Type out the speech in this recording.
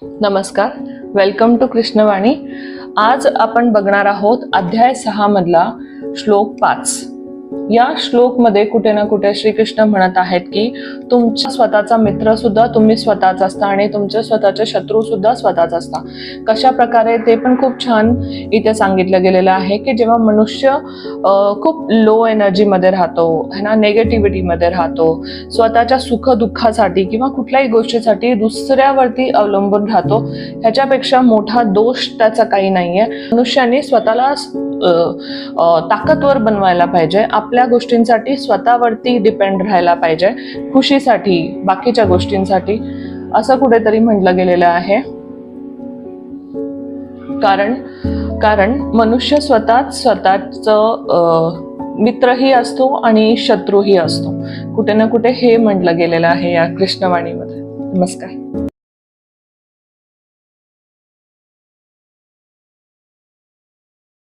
नमस्कार, welcome to कृष्णवाणी। आज आपण बघणार आहोत अध्याय 6 मधला श्लोक 5। या श्लोक मध्ये कुठे ना कुठे श्रीकृष्ण म्हणत आहेत की तुमचा स्वतःचा मित्र सुद्धा तुम्ही स्वतःच असता आणि तुमचे स्वतःचे शत्रू सुद्धा स्वतःच असता। कशा प्रकारे ते पण खूप छान इथे सांगितलं गेलेलं आहे की जेव्हा मनुष्य खूप लो एनर्जी मध्ये राहतो है ना, नेगेटिव्हिटी मध्ये राहतो, स्वतःच्या सुख दुःखासाठी किंवा कुठल्याही गोष्टीसाठी दुसऱ्यावरती अवलंबून राहतो, ह्याच्यापेक्षा मोठा दोष त्याचा काही नाहीये। मनुष्याने स्वतःला ताकदवर बनवायला पाहिजे, आपल्या गोष्टींसाठी स्वतःवरती डिपेंड राहायला पाहिजे, खुशीसाठी, बाकीच्या गोष्टींसाठी, असं कुठेतरी म्हटलं गेलेलं आहे। कारण मनुष्य स्वतःच मित्रही असतो आणि शत्रूही असतो। कुठे ना कुठे हे म्हटलं गेलेलं आहे या कृष्णवाणीमध्ये। नमस्कार।